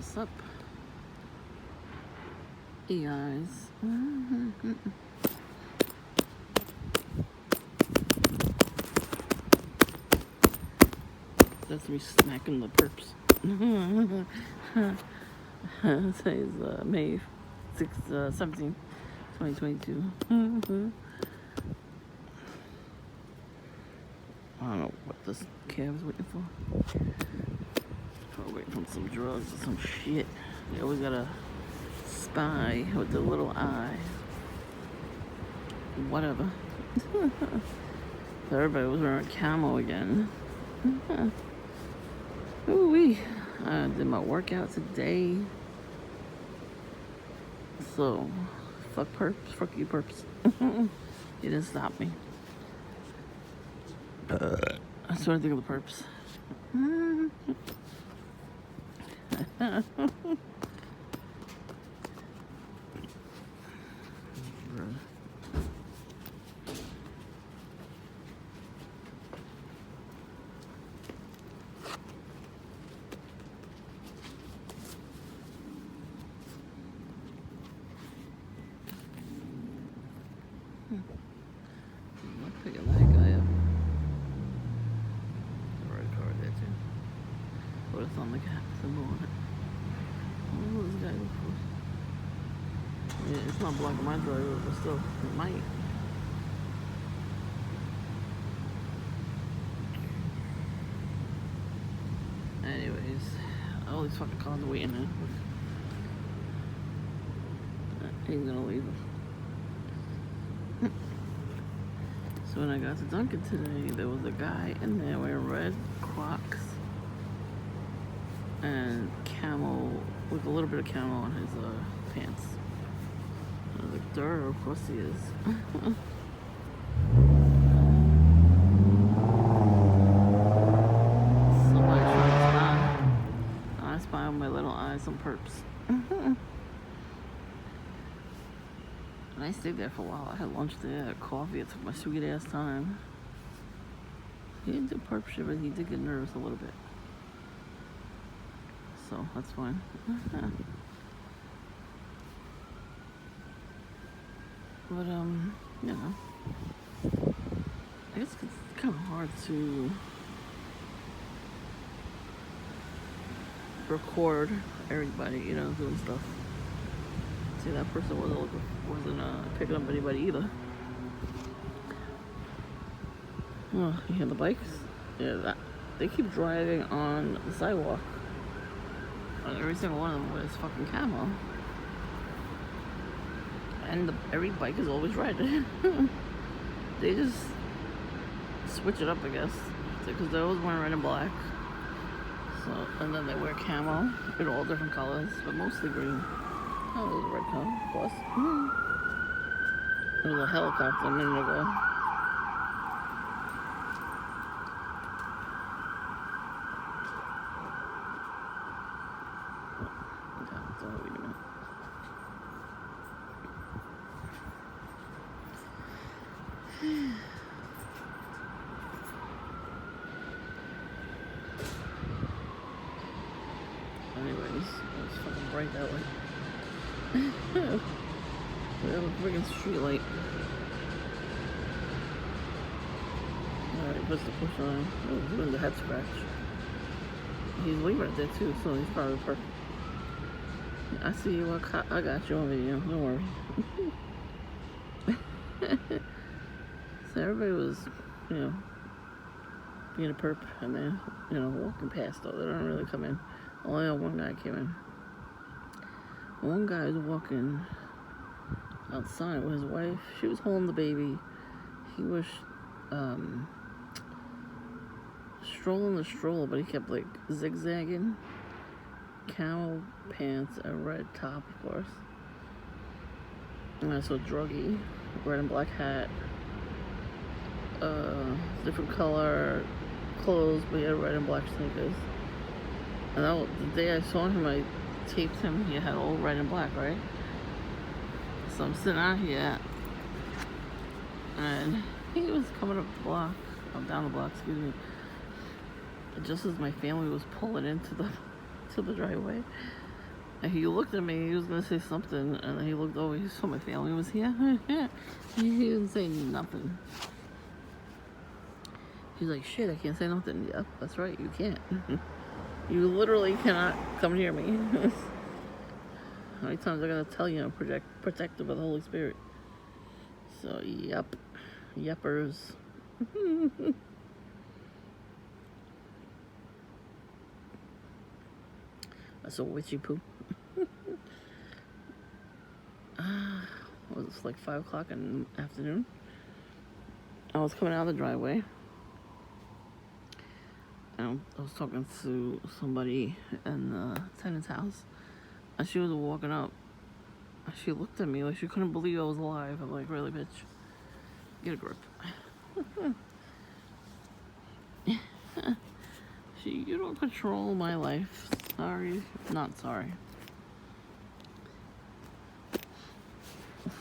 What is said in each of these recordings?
What's up? Hey guys. That's me smacking the perps. Today's May 6th, 17th, 2022. I don't know what this cab's waiting for. Probably waiting for some drugs or some shit. They always got a spy with the little eye. Whatever. So everybody was wearing camo again. Ooh-wee. I did my workout today. So, fuck perps. Fuck you, perps. You didn't stop me. That's what I think of the perps. I'm picking that guy up. The red car there too. But it's on the cap symbol on it. What will this guy look for? Yeah, it's not blocking my driver, but still, it might. Anyways, all these fucking cars are waiting there. He's gonna leave them. So when I got to Dunkin' today, there was a guy in there wearing red Crocs and camo, with a little bit of camo on his pants. I was like, duh, of course he is. Somebody trying to spy. I spy with my little eyes on perps. And I stayed there for a while. I had lunch there, I had coffee. I took my sweet ass time. He didn't do perp shit, but he did get nervous a little bit. So that's fine. But you know, I guess it's kind of hard to record everybody, you know, doing stuff. See, that person wasn't picking up anybody either. Oh, you hear the bikes? Yeah, they keep driving on the sidewalk. And every single one of them wears fucking camo. And every bike is always red. They just switch it up, I guess. Because they're always wearing red and black. So, and then they wear camo in all different colors, but mostly green. Oh, there's a red car, of course. There was a helicopter a minute ago. Okay, wait a minute. Anyways, it's fucking bright that way. We have a friggin' street light. Alright, puts the push on. Oh, he's doing the head scratch. He's leaving right there too, so he's probably perfect. I see you, I got you on video, don't worry. So everybody was, you know, being a perp and then, you know, walking past though. They don't really come in. Only one guy came in. One guy was walking outside with his wife. She was holding the baby. He was strolling the stroller, but he kept like zigzagging. Camo pants, a red top, of course. And I saw druggy, red and black hat, different color clothes, but he had red and black sneakers. And that was, the day I saw him, I taped him. He had all red and black, right? So I'm sitting out here, and he was coming up the block, down the block, excuse me. Just as my family was pulling into the driveway, And he looked at me, he was gonna say something, and then he looked over, he saw my family was here. He didn't say nothing. He's like, shit, I can't say nothing. Yep, that's right, you can't. You literally cannot come near me. How many times am I gonna tell you, protected by the Holy Spirit? So, yep. Yeppers. That's a witchy poo. It was like 5 o'clock in the afternoon. I was coming out of the driveway. And I was talking to somebody in the tenant's house. And she was walking up. And she looked at me like she couldn't believe I was alive. I'm like, really, bitch? Get a grip. You don't control my life. Sorry, not sorry.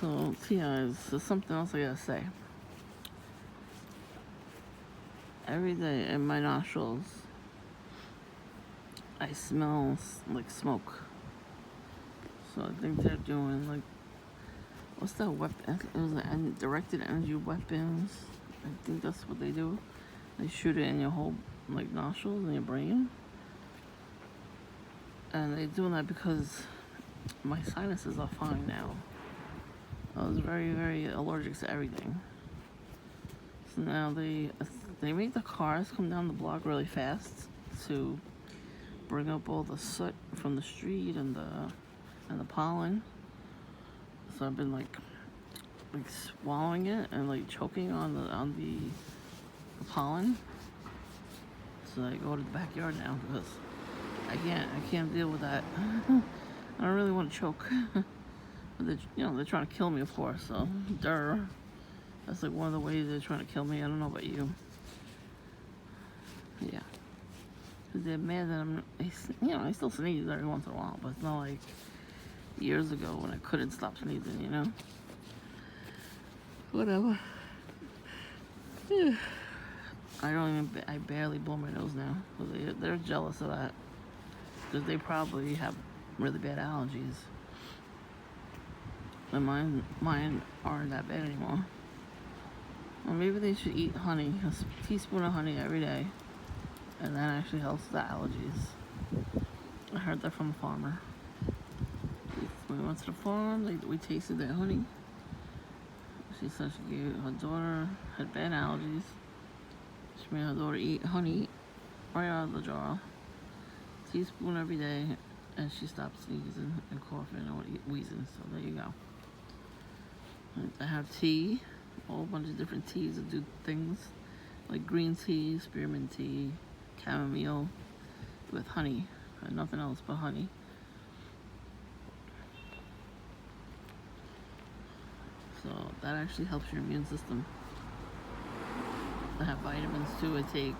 So, yeah, there's something else I gotta say. Every day in my nostrils, I smell like smoke. So I think they're doing like, what's that weapon? It was directed energy weapons. I think that's what they do. They shoot it in your whole like nostrils and your brain. And they're doing that because my sinuses are fine now. I was very, very allergic to everything. So now they make the cars come down the block really fast to bring up all the soot from the street and the pollen. So I've been like swallowing it and like choking on the pollen. So I go to the backyard now because I can't deal with that. I don't really want to choke. But they're trying to kill me, of course. So that's like one of the ways they're trying to kill me. I don't know about you. Yeah. Because they're mad that I still sneeze every once in a while, but it's not like years ago when I couldn't stop sneezing, Whatever. Yeah. I barely blow my nose now. So they're jealous of that. Because they probably have really bad allergies. And mine aren't that bad anymore. Well, maybe they should eat honey, a teaspoon of honey every day. And that actually helps the allergies. I heard that from a farmer. We went to the farm, we tasted their honey. She said she gave her daughter, had bad allergies. She made her daughter eat honey right out of the jar. Teaspoon every day, and she stopped sneezing and coughing and wheezing, so there you go. I have tea, a whole bunch of different teas that do things, like green tea, spearmint tea, chamomile, with honey, and nothing else but honey. So that actually helps your immune system. I have vitamins too, I take,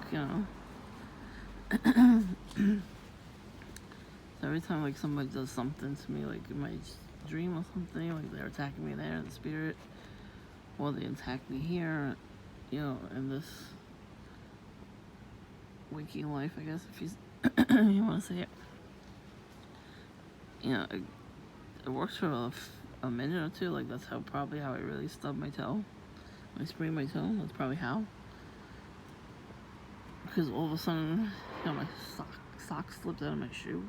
So every time like somebody does something to me, like in my dream or something, like they're attacking me there in the spirit, or they attack me here, in this waking life, I guess, if you want to say it. It works for a minute or two. Like that's probably how I really stubbed my toe. I sprained my toe. That's probably how. Because all of a sudden, my sock slipped out of my shoe,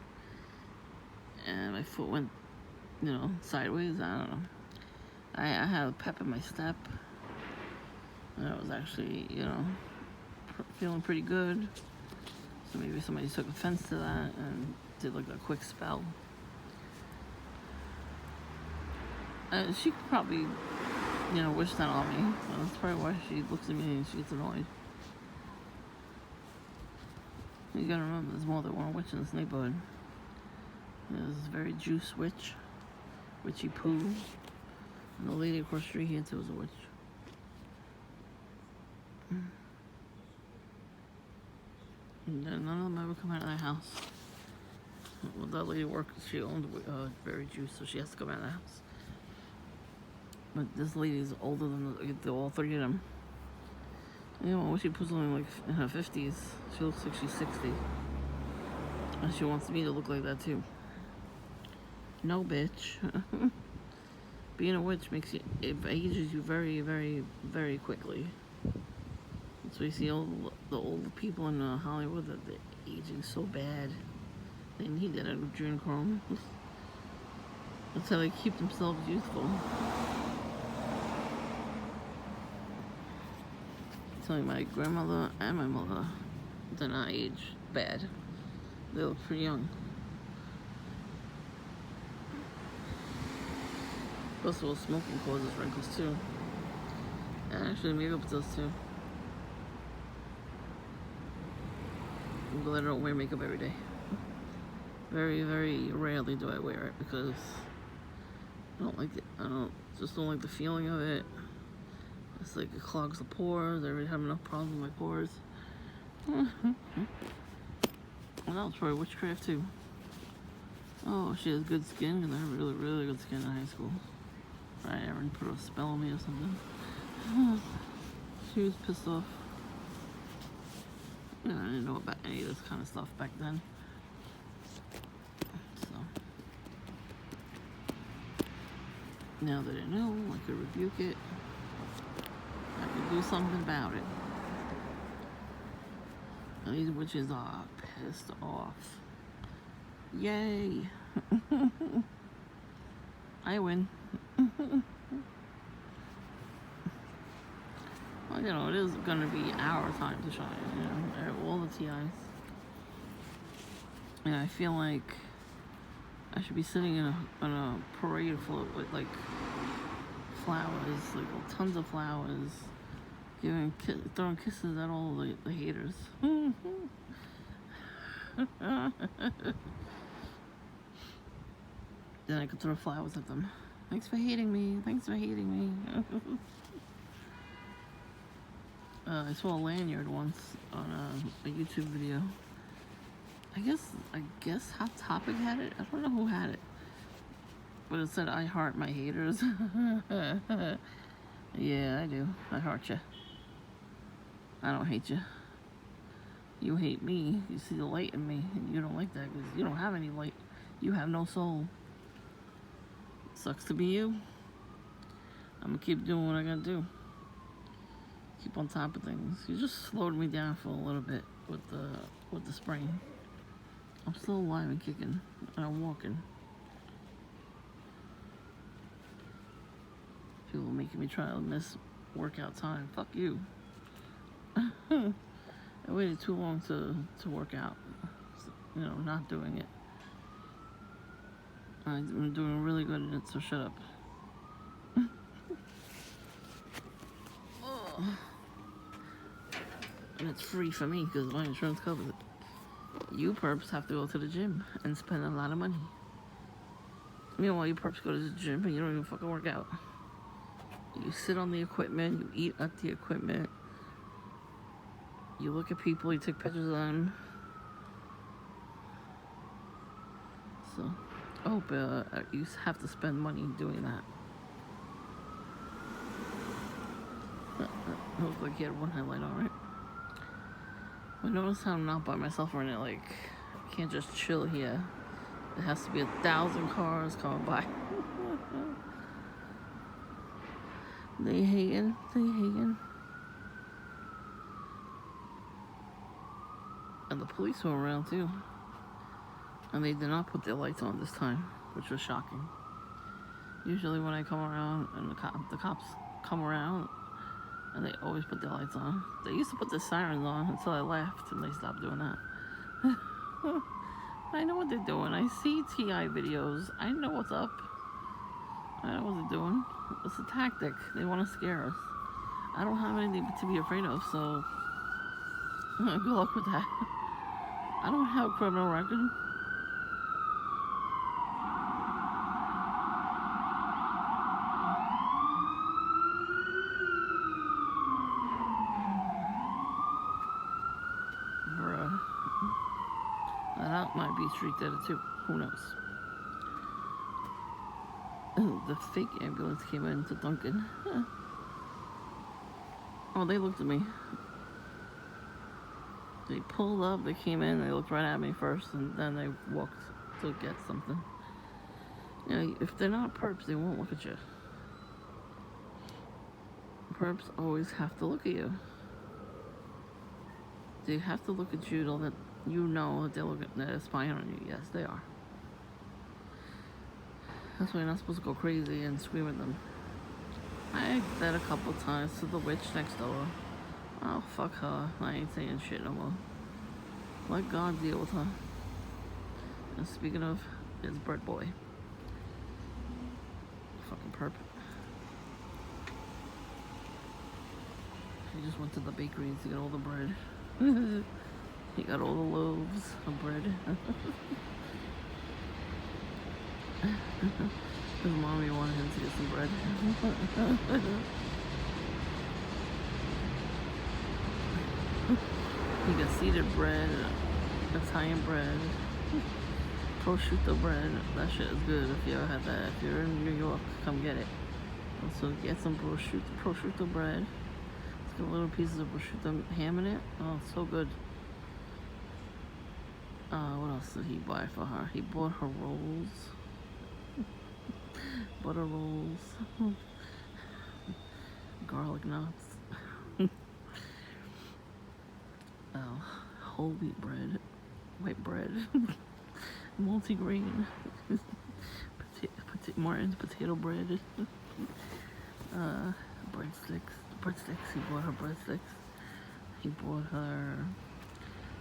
and my foot went, sideways. I don't know. I had a pep in my step, and I was actually, feeling pretty good. So maybe somebody took offense to that and did like a quick spell. She could probably, wish that on me. So that's probably why she looks at me and she gets annoyed. You gotta remember, there's more than one witch in this neighborhood. There's this very juice witch, witchy poo, and the lady across the street here too is a witch. And none of them ever come out of their house. Well, that lady worked, she owned very juice, so she has to come out of the house. But this lady's older than all three of them. When she puts on like in her 50s, she looks like she's 60. And she wants me to look like that too. No, bitch. Being a witch it ages you very, very, very quickly. So you see all the old people in Hollywood that they're aging so bad. They need that adrenochrome. That's how they keep themselves youthful. I'm telling you, my grandmother and my mother did not age bad. They look pretty young. Plus, all smoking causes wrinkles too. And actually, makeup does too. I'm glad I don't wear makeup every day. Very, very rarely do I wear it because I don't like it. Just don't like the feeling of it. It's like it clogs the pores. I already have enough problems with my pores. Well, that was probably witchcraft too. Oh, she has good skin, and I have really, really good skin in high school. Right, Erin put a spell on me or something. She was pissed off. You know, I didn't know about any of this kind of stuff back then. So now that I know, I could rebuke it. I could do something about it. And these witches are pissed off. Yay! I win. Well, you know, it is gonna be our time to shine, you know, all the TIs. And I feel like I should be sitting in a parade float with, like, flowers, like, tons of flowers, throwing kisses at all the haters. Then I could throw flowers at them. Thanks for hating me. Thanks for hating me. I saw a lanyard once on a YouTube video. I guess Hot Topic had it. I don't know who had it, but it said "I heart my haters." Yeah, I do. I heart you. I don't hate you. You hate me. You see the light in me, and you don't like that because you don't have any light. You have no soul. Sucks to be you. I'm gonna keep doing what I gotta do. Keep on top of things. You just slowed me down for a little bit with the sprain. I'm still alive and kicking, and I'm walking. People are making me try to miss workout time. Fuck you. I waited too long to work out. You know, not doing it. I'm doing really good at it, so shut up. And it's free for me because my insurance covers it. You perps have to go to the gym and spend a lot of money. Meanwhile, you perps go to the gym and you don't even fucking work out. You sit on the equipment, you eat at the equipment, you look at people, you take pictures of them. So, I hope you have to spend money doing that. It looks like you had one headlight on, right? But notice how I'm not by myself running. Like, I can't just chill here. It has to be 1,000 cars coming by. They hating. And the police were around too. And they did not put their lights on this time, which was shocking. Usually when I come around and the cops come around, and they always put their lights on. They used to put the sirens on until I left, and they stopped doing that. I know what they're doing. I see TI videos. I know what's up. I know what they're doing. It's a tactic. They want to scare us. I don't have anything to be afraid of, so good luck with that. I don't have a criminal record. Bruh. That might be street dead too. Who knows? The fake ambulance came into Duncan. Oh, they looked at me. They pulled up, they came in, they looked right at me first, and then they walked to get something. You know, if they're not perps, they won't look at you. Perps always have to look at you. They have to look at you to let you know that they're spying on you. Yes, they are. That's why you're not supposed to go crazy and scream at them. I did that a couple times to the witch next door. Oh, fuck her. I ain't saying shit no more. Let God deal with her. And speaking of, it's Bread Boy. Fucking perp. He just went to the bakeries to get all the bread. He got all the loaves of bread. His mommy wanted him to get some bread. He got seeded bread, Italian bread, prosciutto bread. That shit is good if you ever had that. If you're in New York, come get it. Also get some prosciutto bread. It's got little pieces of prosciutto ham in it. Oh, it's so good. What else did he buy for her? He bought her rolls. Butter rolls. Garlic knots. Whole wheat bread. White bread. Multi-grain. Martin's potato bread. Breadsticks. He bought her breadsticks. He bought her.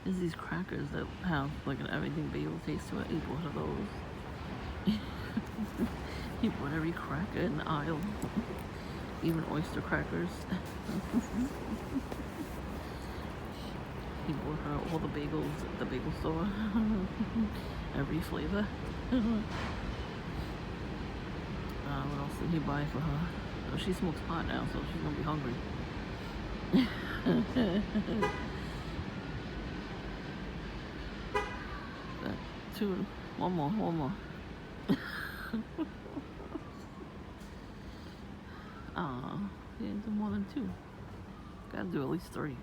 There's these crackers that have like an everything bagel taste to it. He bought her those. He bought every cracker in the aisle, even oyster crackers. He bought her all the bagels at the bagel store, every flavor. What else did he buy for her? Oh, she smokes pot now, so she's gonna be hungry. One more. He didn't do more than 2. Gotta do at least 3.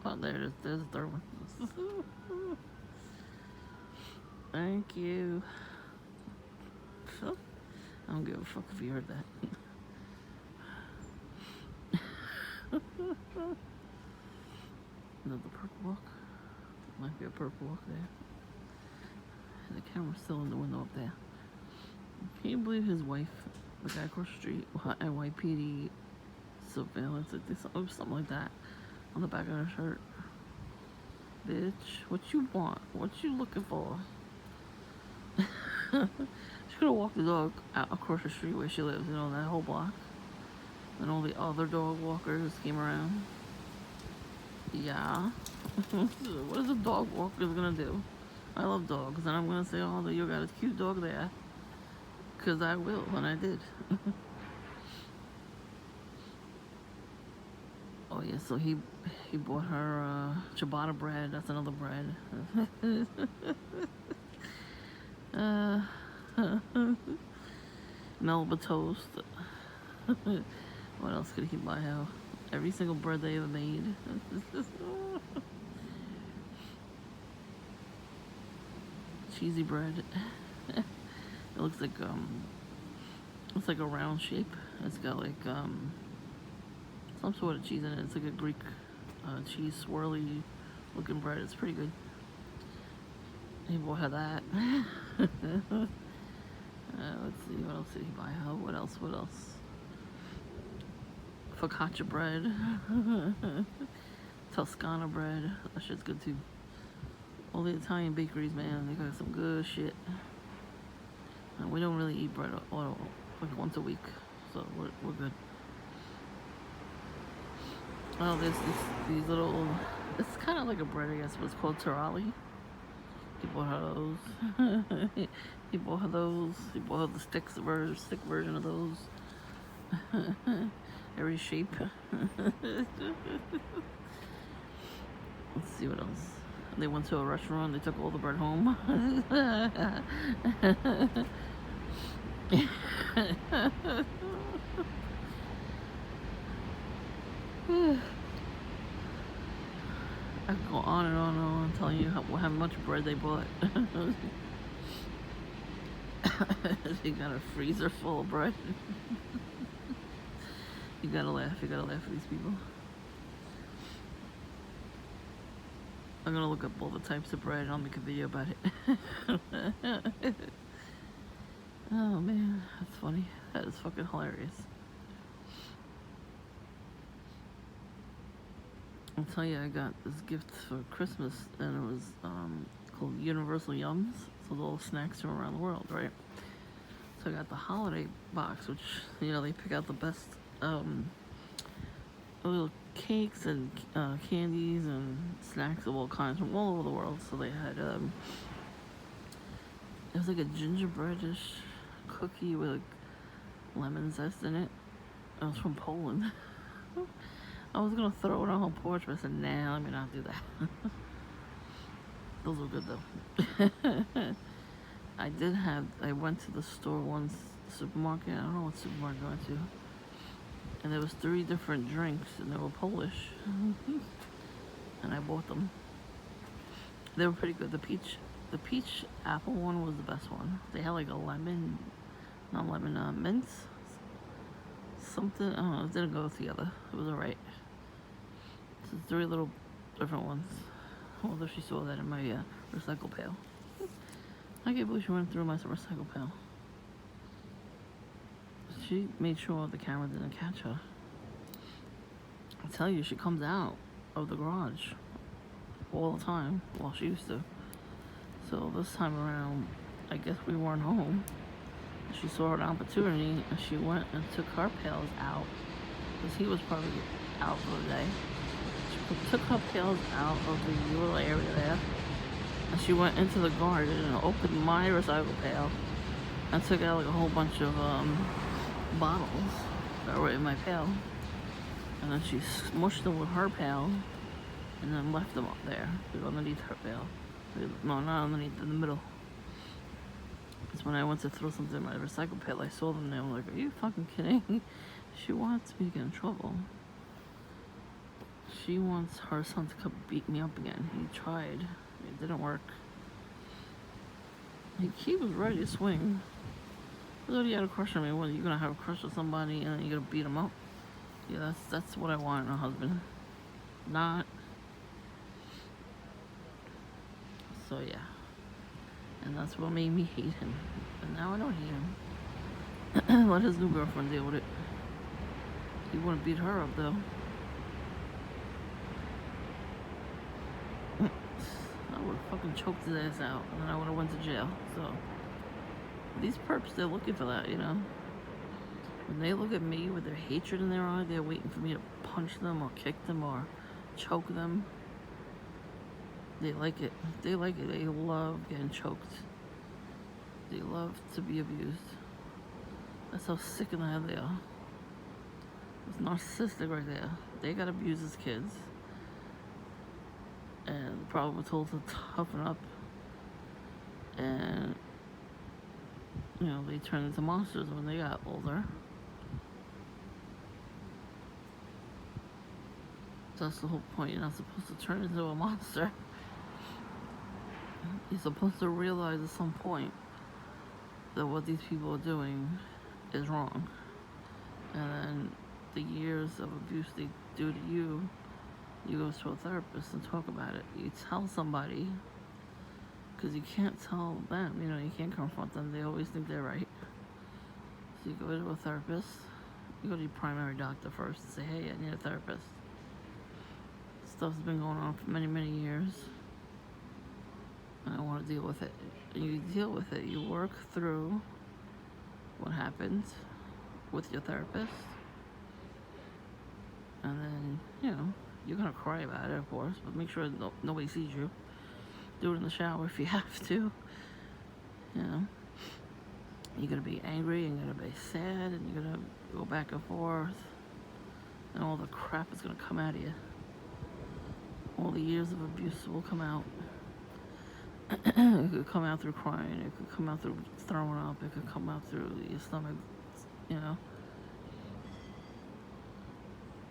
Oh, there's the 3rd one. Thank you. I don't give a fuck if you heard that. Another purple walk. Might be a purple walk there. And the camera's still in the window up there. Can you believe his wife, the guy across the street, NYPD surveillance, something like that, on the back of her shirt? Bitch, what you want? What you looking for? She could have walked the dog out across the street where she lives, that whole block. And all the other dog walkers came around. Yeah. What is a dog walker gonna do? I love dogs, and I'm gonna say, oh, you got a cute dog there. Because I will, and I did. Oh, yeah, so he bought her ciabatta bread. That's another bread. Melba toast. What else could he buy her? Every single bread they ever made. Cheesy bread. It looks like it's like a round shape. It's got like some sort of cheese in it. It's like a Greek cheese swirly looking bread. It's pretty good. He bought her that. Let's see, what else did he buy her? What else? Focaccia bread. Toscana bread. That shit's good too. All the Italian bakeries, man, they got some good shit. And we don't really eat bread like once a week, so we're good. Oh, there's these little. It's kind of like a bread, I guess, but it's called tarali. He bought her those. He bought her those. He bought her the stick version of those. Every shape. Let's see what else. They went to a restaurant. They took all the bread home. go on and on and on, telling you how much bread they bought. They got a freezer full of bread. You gotta laugh at these people. I'm gonna look up all the types of bread and I'll make a video about it. Oh man, that's funny. That is fucking hilarious. I'll tell you, I got this gift for Christmas and it was called Universal Yums. So little snacks from around the world, right? So I got the holiday box, which, you know, they pick out the best little cakes and candies and snacks of all kinds from all over the world. So they had, it was like a gingerbreadish cookie with like lemon zest in it. It was from Poland. I was gonna throw it on the porch, but I said, nah, let me not do that. Those were good though. I went to the store once, supermarket, I don't know what supermarket I went to. And there was 3 different drinks and they were Polish. And I bought them. They were pretty good. The peach apple one was the best one. They had like a mint. Something, I don't know, it didn't go together. It was alright. So 3 little different ones. I wonder if she saw that in my recycle pail. I can't believe she went through my recycle pail. She made sure the camera didn't catch her. I tell you, she comes out of the garage all the time. Well, she used to. So this time around, I guess we weren't home. She saw an opportunity and she went and took her pails out because he was probably out for the day. She took her pails out of the little area there and she went into the garden and opened my recycle pail and took out like a whole bunch of bottles that were in my pail, and then she smushed them with her pail and then left them up there underneath her pail. No, not underneath, in the middle. It's when I went to throw something in my recycle pail, I saw them there. I'm like, are you fucking kidding? She wants me to get in trouble. She wants her son to come beat me up again. He tried. It didn't work. He was ready to swing. I thought he had a crush on me. What, you gonna have a crush on somebody and then you're gonna beat him up? Yeah, that's what I want in a husband. Not. So yeah. And that's what made me hate him. But now I don't hate him. Let his new girlfriend deal with it. He wouldn't beat her up though. I would have fucking choked his ass out and then I would have went to jail. So these perps, they're looking for that, you know. When they look at me with their hatred in their eye, they're waiting for me to punch them or kick them or choke them. They like it. They like it. They love getting choked. They love to be abused. That's how sick in the head they are. It's narcissistic right there. They got abused as kids. And probably were told to toughen up. And, you know, they turned into monsters when they got older. That's the whole point. You're not supposed to turn into a monster. You're supposed to realize at some point that what these people are doing is wrong. And then the years of abuse they do to you, you go to a therapist and talk about it. You tell somebody, because you can't tell them, you know, you can't confront them. They always think they're right. So you go to a therapist, you go to your primary doctor first and say, hey, I need a therapist. Stuff's been going on for many, many years. And I want to deal with it. And you deal with it. You work through what happened with your therapist. And then, you know, you're going to cry about it, of course, but make sure nobody sees you. Do it in the shower if you have to. You know, you're going to be angry, and you're going to be sad, and you're going to go back and forth. And all the crap is going to come out of you. All the years of abuse will come out. It could come out through crying. It could come out through throwing up. It could come out through your stomach, you know.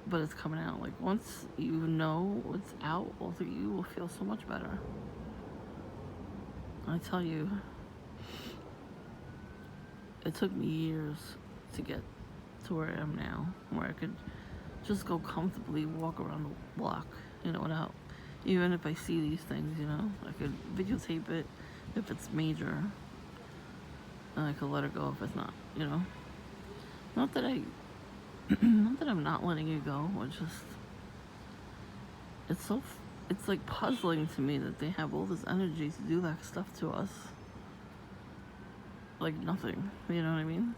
but it's coming out. Like, once you know it's out, also you will feel so much better. I tell you, it took me years to get to where I am now, where I could just go comfortably walk around the block, without, even if I see these things, I could videotape it if it's major, and I could let it go if it's not, Not that not that I'm not letting it go, it's just, it's like puzzling to me that they have all this energy to do that stuff to us. Like nothing, you know what I mean?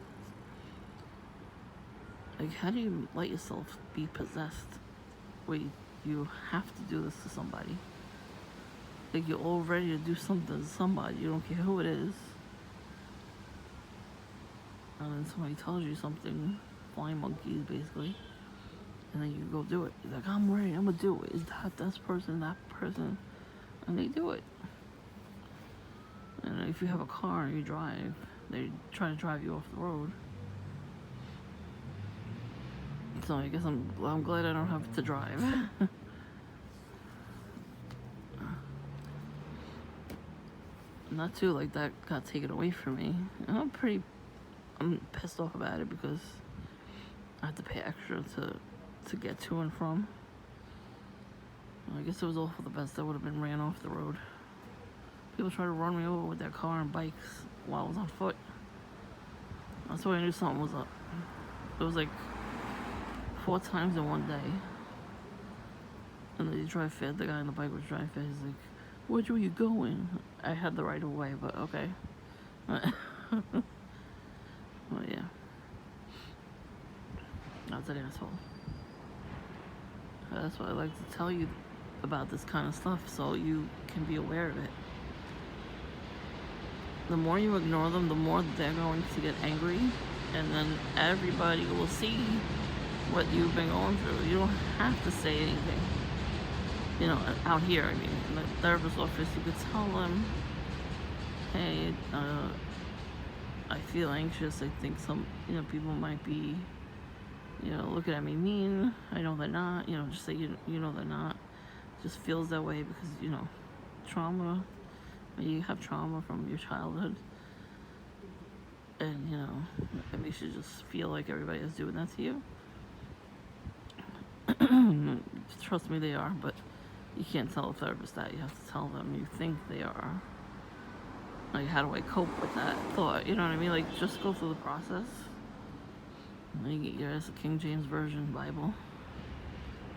Like, how do you let yourself be possessed where you have to do this to somebody? Like, you're all ready to do something to somebody, you don't care who it is. And then somebody tells you something, flying monkeys, basically. And then you go do it. You're like, I'm ready, I'm gonna do it. Is that this person, that person? And they do it. And if you have a car and you drive, they try to drive you off the road. So I guess I'm glad I don't have to drive. And that too, like, that got taken away from me. And I'm pissed off about it because I had to pay extra to get to and from. I guess it was all for the best. I would have been ran off the road. People try to run me over with their car and bikes while I was on foot. That's why I knew something was up. It was like 4 times in one day. And then you drive fast. The guy on the bike was driving fast. He's like, "Which way you going?" I had the right of way, but okay. Well, yeah. That's an asshole. That's why I like to tell you about this kind of stuff so you can be aware of it. The more you ignore them, the more they're going to get angry, and then everybody will see what you've been going through. You don't have to say anything. Out here, I mean, in the therapist's office, you could tell them, hey, I feel anxious. I think some, people might be, looking at me mean. I know they're not. Just say, you know they're not. Just feels that way because, trauma. You have trauma from your childhood. And, it makes you just feel like everybody is doing that to you. Trust me, they are, but you can't tell a therapist that. You have to tell them you think they are. Like, how do I cope with that thought? You know what I mean? Like, just go through the process. And then you get your ass a King James Version Bible.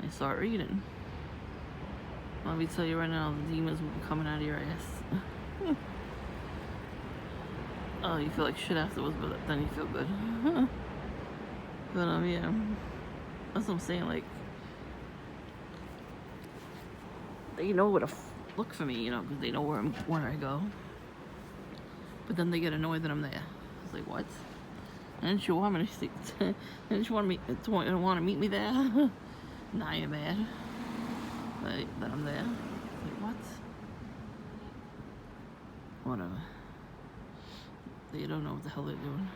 And start reading. Let me tell you right now, the demons will be coming out of your ass. Oh, you feel like shit afterwards, but then you feel good. But, yeah. That's what I'm saying, like, they know where to look for me, because they know where I go. But then they get annoyed that I'm there. It's like, what? Didn't you want me to see? Didn't you want to meet me there? Now you're mad that I'm there. Like, what? Whatever. They don't know what the hell they're doing.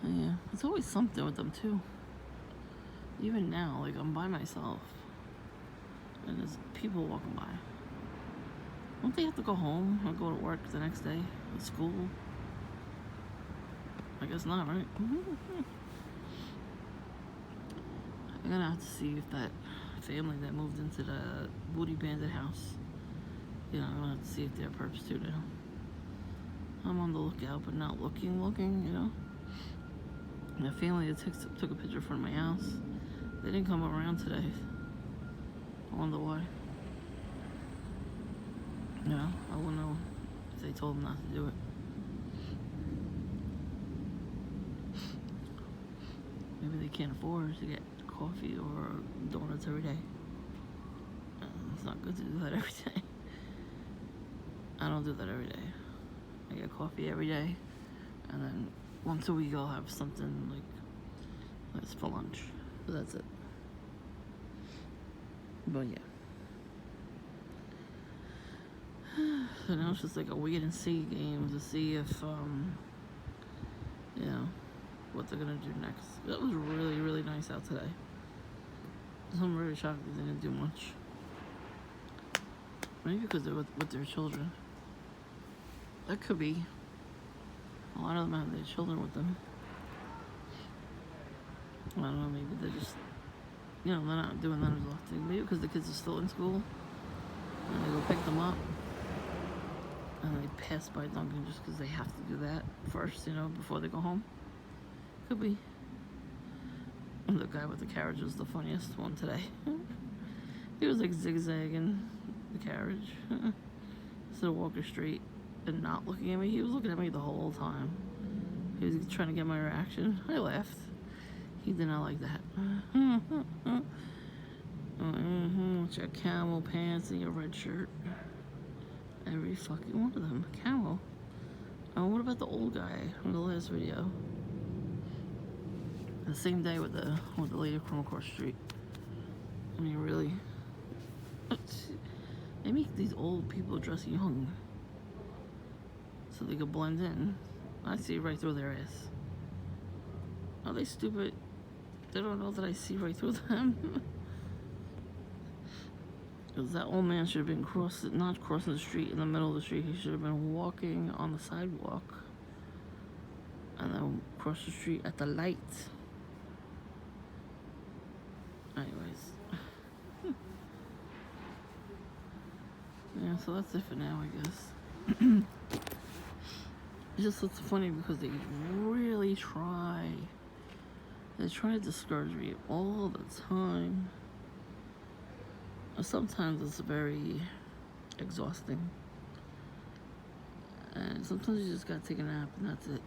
And yeah, it's always something with them too. Even now, like, I'm by myself, and there's people walking by. Don't they have to go home or go to work the next day? At school? I guess not, right? I'm gonna have to see if that family that moved into the Booty Bandit house, I'm gonna have to see if they're perps too now. I'm on the lookout, but not looking, The family that took a picture from my house, they didn't come around today. I wonder why. I wouldn't know if they told them not to do it. Maybe they can't afford to get coffee or donuts every day. It's not good to do that every day. I don't do that every day. I get coffee every day, and then once a week I'll have something like this for lunch. But that's it. But yeah. So now it's just like a wait and see game to see if what they're gonna do next. It was really, really nice out today. So I'm very shocked that they didn't do much. Maybe because they're with their children. That could be. A lot of them have their children with them. I don't know, maybe they're just, they're not doing that as often. Maybe because the kids are still in school and they go pick them up and they pass by Dunkin' just because they have to do that first, before they go home. Could be. And the guy with the carriage was the funniest one today. He was like zigzagging the carriage instead of walking straight and not looking at me. He was looking at me the whole time. He was trying to get my reaction. I laughed. He did not like that. With your camel pants and your red shirt. Every fucking one of them. Camel. Oh, what about the old guy from the last video? The same day with the lady from across the street. I mean, really. They make these old people dress young so they could blend in. I see right through their ass. Are they stupid? They don't know that I see right through them. Because that old man should have been not crossing the street in the middle of the street. He should have been walking on the sidewalk and then cross the street at the light. Anyways. Yeah, so that's it for now, I guess. It just looks funny because they really try. They try to discourage me all the time. Sometimes it's very exhausting. And sometimes you just gotta take a nap and that's it.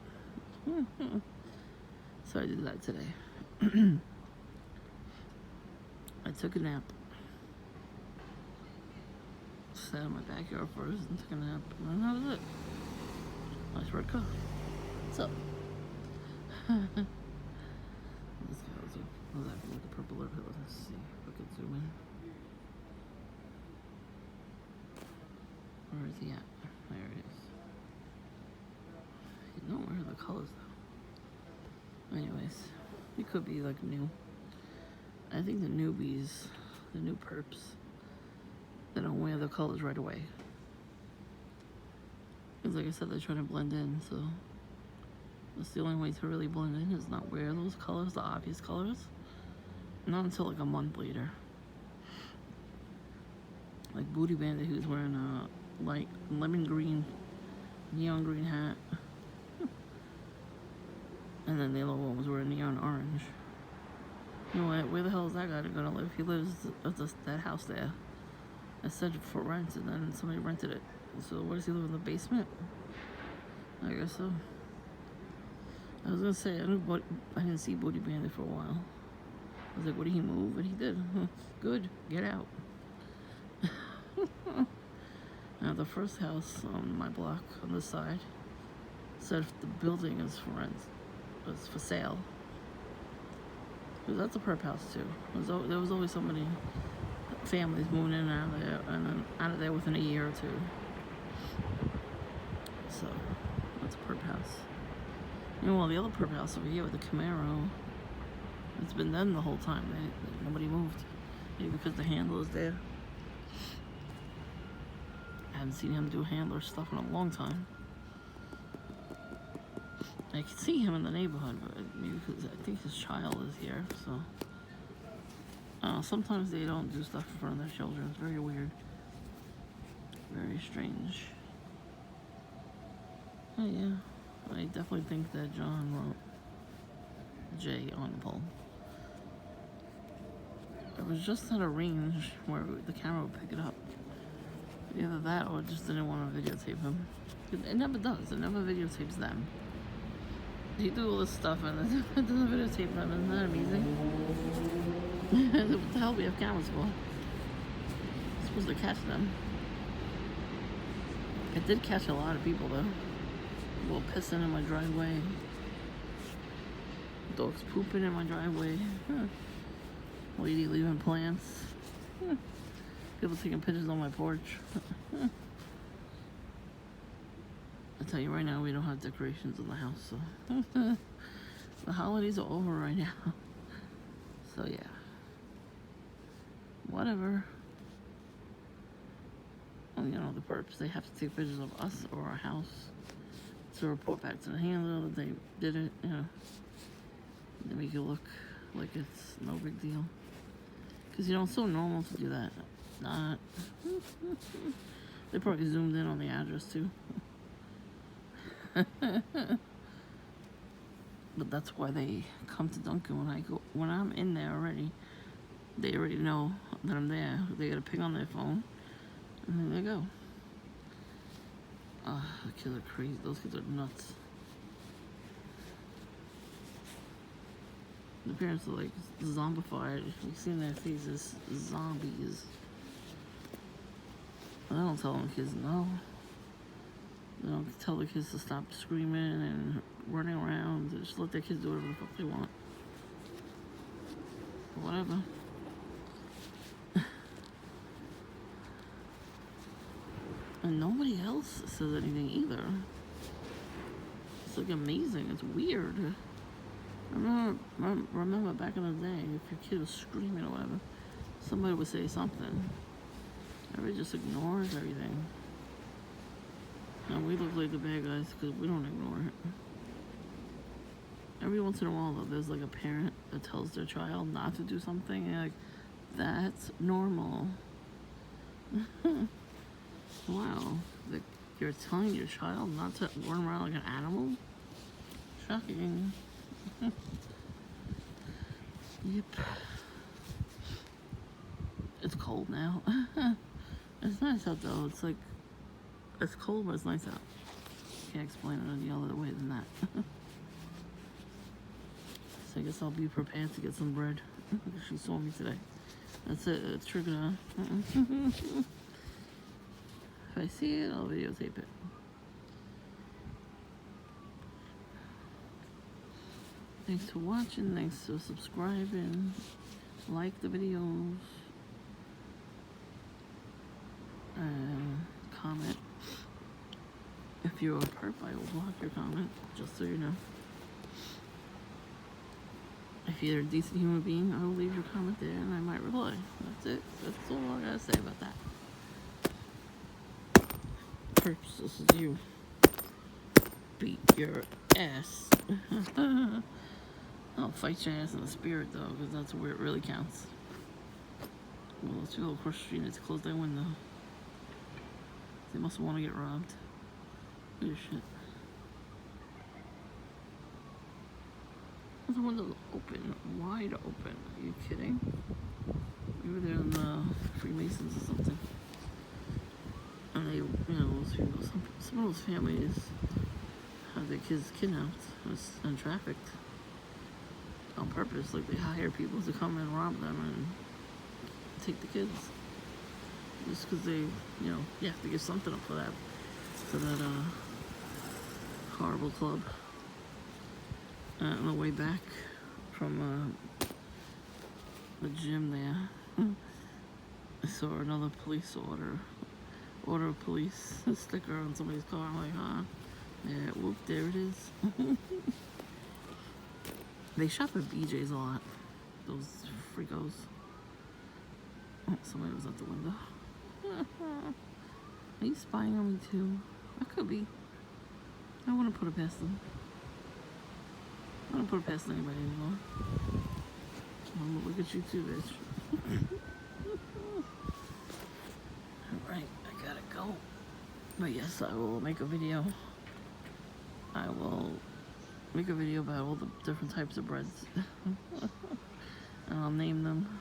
So I did that today. I took a nap. Sat in my backyard first and took a nap. And then that was it. Nice red car. What's up? This guy was acting like a purple alert. Let's see if I can zoom in. Where is he at? There it is. You don't wear the colors though. Anyways, it could be like new. I think the newbies, the new perps, they don't wear the colors right away. Because like I said, they're trying to blend in, so that's the only way to really blend in is not wear those colors, the obvious colors. Not until like a month later. Like Booty Bandit, who's wearing a light lemon green, neon green hat. And then the other one was wearing neon orange. You know what? Where the hell is that guy gonna live? He lives at that house there. I said for rent, and then somebody rented it. So what does he live in the basement? I guess so. I was gonna say I didn't see Booty Bandit for a while. I was like, what did he move? And he did. Good. Get out. Now the first house on my block on this side said the building is for rent. It's for sale. Because that's a perp house too. There was always somebody, families moving in and out of there, and then out of there within a year or two. So that's a perp house. Well, the other perp house over here with the Camaro, it's been them the whole time. Nobody moved. Maybe because the handler is there. I haven't seen him do handler stuff in a long time. I can see him in the neighborhood, but maybe because I think his child is here, so. Sometimes they don't do stuff in front of their children. It's very weird. Very strange. Oh yeah, I definitely think that John wrote J on the pole. It was just at a range where the camera would pick it up. Either that or it just didn't want to videotape him. It never does. It never videotapes them. You do all this stuff and then it doesn't videotape them. Isn't that amazing? What the hell we have cameras for? We're supposed to catch them. It did catch a lot of people though. People pissing in my driveway. Dogs pooping in my driveway. Lady leaving plants. People taking pictures on my porch. I tell you right now, we don't have decorations in the house, so the holidays are over right now. So yeah. whatever. Well, you know, the perps, they have to take pictures of us or our house to report back to the handler that they did it, you know. They make it look like it's no big deal. Because, you know, it's so normal to do that. Not. They probably zoomed in on the address, too. But that's why they come to Dunkin' when I'm in there already. They already know that I'm there. They get a ping on their phone, and there they go. The kids are crazy. Those kids are nuts. The parents are like zombified. You've seen their faces, zombies. I don't tell them kids no. They don't tell the kids to stop screaming and running around. They just let their kids do whatever the fuck they want. Whatever. And nobody else says anything either. It's like amazing. It's weird. I remember back in the day, if your kid was screaming or whatever, somebody would say something. Everybody just ignores everything. And we look like the bad guys because we don't ignore it. Every once in a while, though, there's like a parent that tells their child not to do something, and you're like, that's normal. Wow. Like, you're telling your child not to run around like an animal? Shocking. Yep. It's cold now. It's nice out though. It's like, it's cold, but it's nice out. Can't explain it any other way than that. So I guess I'll be prepared to get some bread. She saw me today. That's it. It's trigger. If I see it, I'll videotape it. Thanks for watching. Thanks for subscribing. Like the videos. Comment. If you're a perp, I will block your comment, just so you know. If you're a decent human being, I will leave your comment there and I might reply. That's it. That's all I gotta say about that. Perps, this is you. Beat your ass. I'll fight your ass in the spirit, though, because that's where it really counts. Well, let's go across the street and to close that window. They must want to get robbed. Oh shit. The window's open, wide open. Are you kidding? Maybe they're in the Freemasons or something. And they, you know, some of those families have their kids kidnapped and trafficked on purpose. Like, they hire people to come and rob them and take the kids. Just because they, you know, you have to give something up for that horrible club. On the way back from the gym there, I saw another police order of police sticker on somebody's car. I'm like, huh? Yeah, whoop, there it is. They shop at BJ's a lot, those freakos. Oh, somebody was at the window. Are you spying on me too? I could be. I want to put it past them. I don't put it past anybody anymore. I'm gonna look at you too, bitch. Alright, I gotta go. But yes, I will make a video. I will make a video about all the different types of breads. And I'll name them.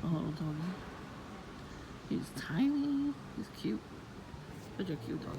A little doggy. He's tiny. He's cute. Such a cute doggy.